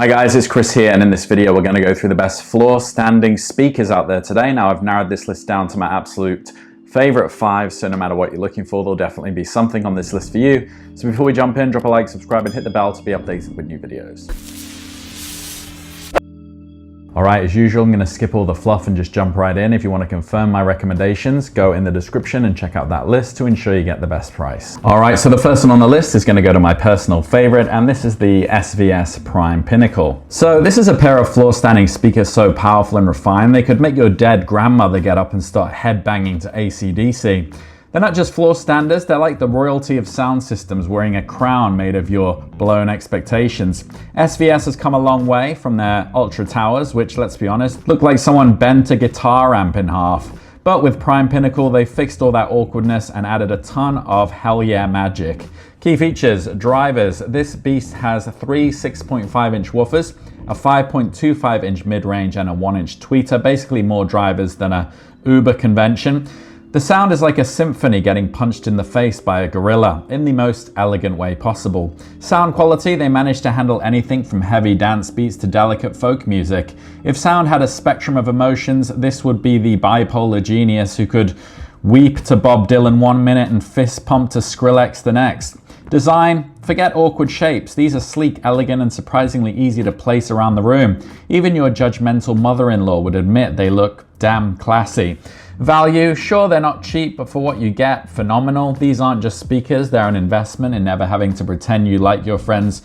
Hi guys, it's Chris here, and in this video we're going to go through the best floor standing speakers out there today. Now I've narrowed this list down to my absolute favorite 5, so no matter what you're looking for, there'll definitely be something on this list for you. So before we jump in, drop a like, subscribe and hit the bell to be updated with new videos. Alright, as usual, I'm going to skip all the fluff and just jump right in. If you want to confirm my recommendations, go in the description and check out that list to ensure you get the best price. Alright, so the first one on the list is going to go to my personal favorite, and this is the SVS Prime Pinnacle. So this is a pair of floor standing speakers so powerful and refined they could make your dead grandmother get up and start headbanging to AC/DC. They're not just floor standers, they're like the royalty of sound systems wearing a crown made of your blown expectations. SVS has come a long way from their Ultra Towers, which, let's be honest, look like someone bent a guitar amp in half. But with Prime Pinnacle, they fixed all that awkwardness and added a ton of hell yeah magic. Key features: drivers. This beast has 3 6.5-inch woofers, a 5.25-inch mid-range and a 1-inch tweeter, basically more drivers than a Uber convention. The sound is like a symphony getting punched in the face by a gorilla in the most elegant way possible. Sound quality, they managed to handle anything from heavy dance beats to delicate folk music. If sound had a spectrum of emotions, this would be the bipolar genius who could weep to Bob Dylan 1 minute and fist pump to Skrillex the next. Design, forget awkward shapes. These are sleek, elegant, and surprisingly easy to place around the room. Even your judgmental mother-in-law would admit they look damn classy. Value, sure, they're not cheap, but for what you get, phenomenal. These aren't just speakers, they're an investment in never having to pretend you like your friend's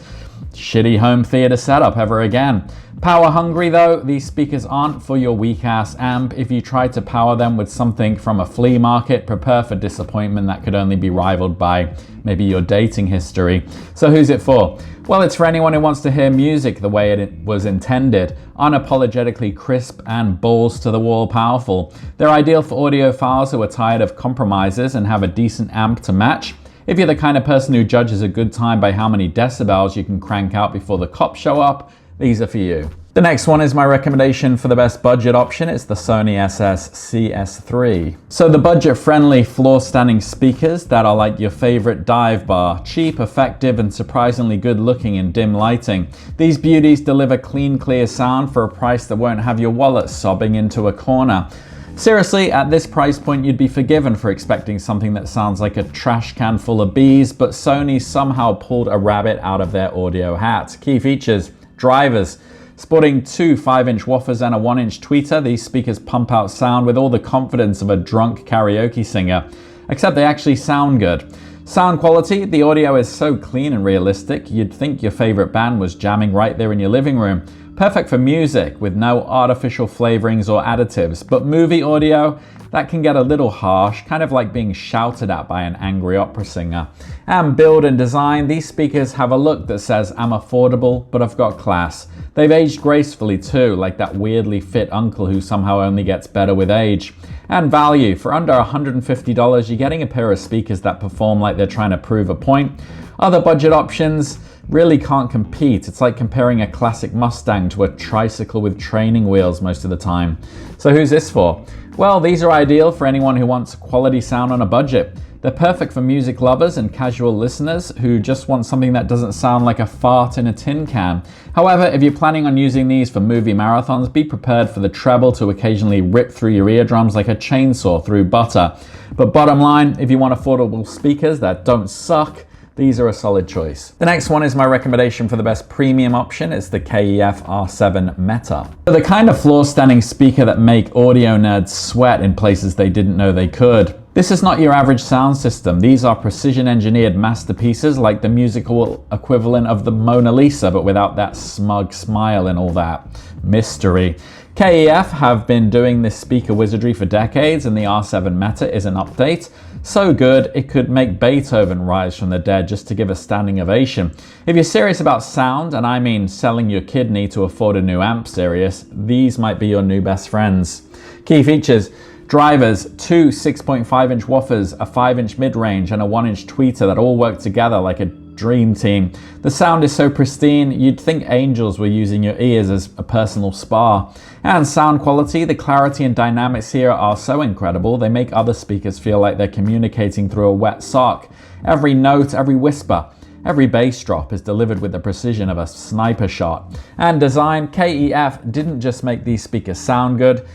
shitty home theater setup ever again. Power hungry though, these speakers aren't for your weak ass amp. If you try to power them with something from a flea market, prepare for disappointment that could only be rivaled by maybe your dating history. So who's it for? Well, it's for anyone who wants to hear music the way it was intended, unapologetically crisp and balls to the wall powerful. They're ideal for audiophiles who are tired of compromises and have a decent amp to match. If you're the kind of person who judges a good time by how many decibels you can crank out before the cops show up, these are for you. The next one is my recommendation for the best budget option. It's the Sony SS CS3. So the budget-friendly floor-standing speakers that are like your favorite dive bar, cheap, effective, and surprisingly good-looking in dim lighting. These beauties deliver clean, clear sound for a price that won't have your wallet sobbing into a corner. Seriously, at this price point, you'd be forgiven for expecting something that sounds like a trash can full of bees, but Sony somehow pulled a rabbit out of their audio hat. Key features: drivers. Sporting 2 5-inch woofers and a 1-inch tweeter, these speakers pump out sound with all the confidence of a drunk karaoke singer, except they actually sound good. Sound quality, the audio is so clean and realistic, you'd think your favorite band was jamming right there in your living room. Perfect for music with no artificial flavorings or additives, but movie audio, that can get a little harsh, kind of like being shouted at by an angry opera singer. And build and design, these speakers have a look that says, I'm affordable, but I've got class. They've aged gracefully too, like that weirdly fit uncle who somehow only gets better with age. And value, for under $150, you're getting a pair of speakers that perform like they're trying to prove a point. Other budget options really can't compete. It's like comparing a classic Mustang to a tricycle with training wheels most of the time. So who's this for? Well, these are ideal for anyone who wants quality sound on a budget. They're perfect for music lovers and casual listeners who just want something that doesn't sound like a fart in a tin can. However, if you're planning on using these for movie marathons, be prepared for the treble to occasionally rip through your eardrums like a chainsaw through butter. But bottom line, if you want affordable speakers that don't suck, these are a solid choice. The next one is my recommendation for the best premium option. It's the KEF R7 Meta. The kind of floor-standing speaker that make audio nerds sweat in places they didn't know they could. This is not your average sound system. These are precision-engineered masterpieces like the musical equivalent of the Mona Lisa, but without that smug smile and all that mystery. KEF have been doing this speaker wizardry for decades, and the R7 Meta is an update. So good, it could make Beethoven rise from the dead just to give a standing ovation. If you're serious about sound, and I mean selling your kidney to afford a new amp serious, these might be your new best friends. Key features: drivers, 2 6.5-inch woofers, a 5-inch mid-range, and a 1-inch tweeter that all work together like a dream team. The sound is so pristine, you'd think angels were using your ears as a personal spa. And sound quality, the clarity and dynamics here are so incredible, they make other speakers feel like they're communicating through a wet sock. Every note, every whisper, Every bass drop is delivered with the precision of a sniper shot. And design, KEF didn't just make these speakers sound good,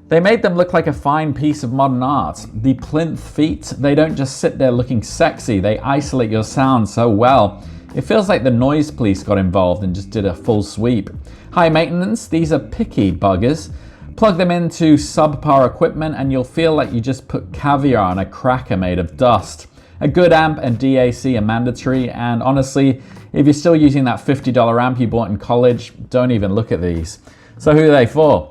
they made them look like a fine piece of modern art. The plinth feet, they don't just sit there looking sexy, they isolate your sound so well. It feels like the noise police got involved and just did a full sweep. High maintenance, these are picky buggers. Plug them into subpar equipment and you'll feel like you just put caviar on a cracker made of dust. A good amp and DAC are mandatory, and honestly, if you're still using that $50 amp you bought in college, don't even look at these. So who are they for?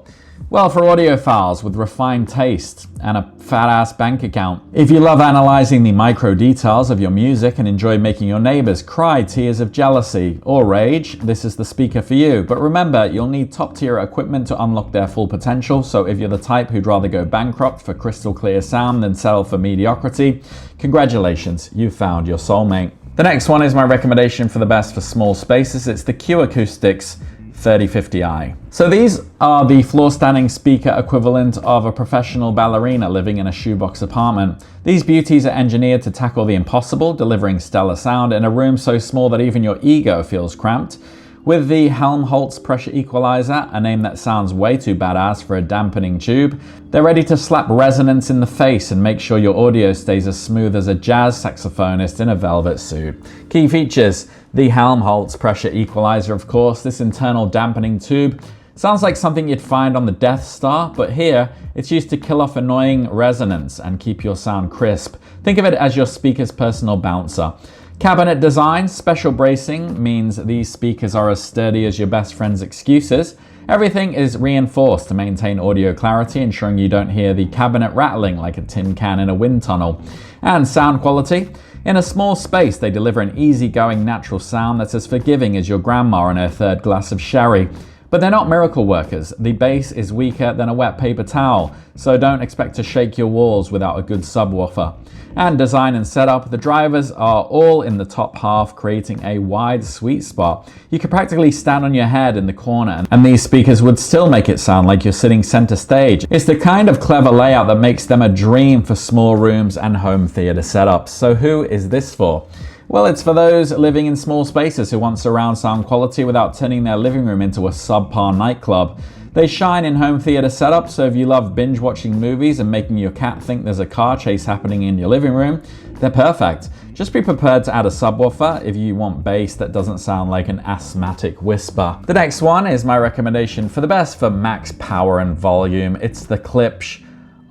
Well, for audiophiles with refined taste and a fat-ass bank account. If you love analyzing the micro details of your music and enjoy making your neighbors cry tears of jealousy or rage, this is the speaker for you. But remember, you'll need top-tier equipment to unlock their full potential, so if you're the type who'd rather go bankrupt for crystal clear sound than settle for mediocrity, congratulations, you've found your soulmate. The next one is my recommendation for the best for small spaces. It's the Acoustics 3050i. So these are the floor standing speaker equivalent of a professional ballerina living in a shoebox apartment. These beauties are engineered to tackle the impossible, delivering stellar sound in a room so small that even your ego feels cramped. With the Helmholtz pressure equalizer, a name that sounds way too badass for a dampening tube, they're ready to slap resonance in the face and make sure your audio stays as smooth as a jazz saxophonist in a velvet suit. Key features: the Helmholtz pressure equalizer, of course. This internal dampening tube sounds like something you'd find on the Death Star, but here it's used to kill off annoying resonance and keep your sound crisp. Think of it as your speaker's personal bouncer. Cabinet design, special bracing means these speakers are as sturdy as your best friend's excuses. Everything is reinforced to maintain audio clarity, ensuring you don't hear the cabinet rattling like a tin can in a wind tunnel. And sound quality. In a small space, they deliver an easygoing natural sound that's as forgiving as your grandma on her third glass of sherry. But they're not miracle workers. The bass is weaker than a wet paper towel, so don't expect to shake your walls without a good subwoofer. And design and setup, the drivers are all in the top half, creating a wide sweet spot. You could practically stand on your head in the corner, and these speakers would still make it sound like you're sitting center stage. It's the kind of clever layout that makes them a dream for small rooms and home theater setups. So who is this for? Well, it's for those living in small spaces who want surround sound quality without turning their living room into a subpar nightclub. They shine in home theater setups, so if you love binge watching movies and making your cat think there's a car chase happening in your living room, they're perfect. Just be prepared to add a subwoofer if you want bass that doesn't sound like an asthmatic whisper. The next one is my recommendation for the best for max power and volume. It's the Klipsch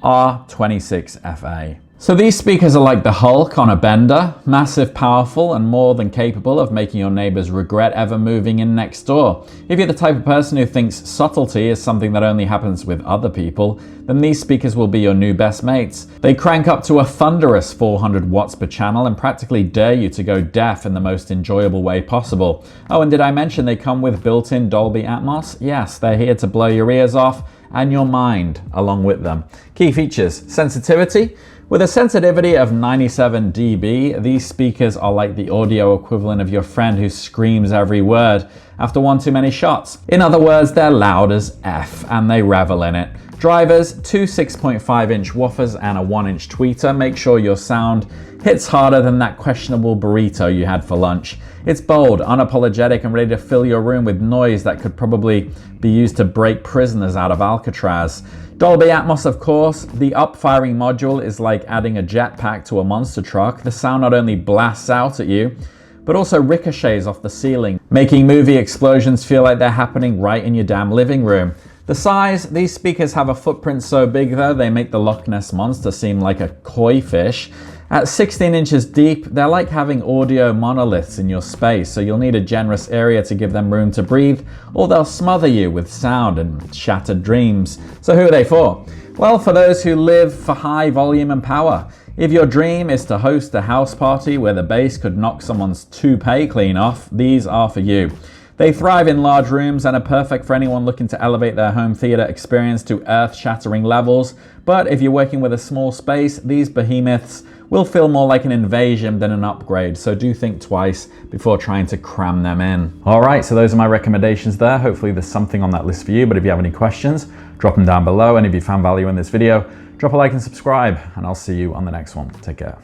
R26FA. So these speakers are like the Hulk on a bender, massive, powerful, and more than capable of making your neighbors regret ever moving in next door. If you're the type of person who thinks subtlety is something that only happens with other people, then these speakers will be your new best mates. They crank up to a thunderous 400 watts per channel and practically dare you to go deaf in the most enjoyable way possible. Oh, and did I mention they come with built-in Dolby Atmos? Yes, they're here to blow your ears off and your mind along with them. Key features: sensitivity. With a sensitivity of 97 dB, these speakers are like the audio equivalent of your friend who screams every word after one too many shots. In other words, they're loud as F and they revel in it. Drivers, two 6.5-inch woofers and a 1-inch tweeter make sure your sound hits harder than that questionable burrito you had for lunch. It's bold, unapologetic, and ready to fill your room with noise that could probably be used to break prisoners out of Alcatraz. Dolby Atmos, of course. The up-firing module is like adding a jetpack to a monster truck. The sound not only blasts out at you, but also ricochets off the ceiling, making movie explosions feel like they're happening right in your damn living room. The size, these speakers have a footprint so big though, they make the Loch Ness Monster seem like a koi fish. At 16 inches deep, they're like having audio monoliths in your space, so you'll need a generous area to give them room to breathe, or they'll smother you with sound and shattered dreams. So who are they for? Well, for those who live for high volume and power. If your dream is to host a house party where the bass could knock someone's toupee clean off, these are for you. They thrive in large rooms and are perfect for anyone looking to elevate their home theater experience to earth-shattering levels. But if you're working with a small space, these behemoths will feel more like an invasion than an upgrade, so do think twice before trying to cram them in. Alright, so those are my recommendations there. Hopefully there's something on that list for you, but if you have any questions, drop them down below, and if you found value in this video, drop a like and subscribe, and I'll see you on the next one. Take care.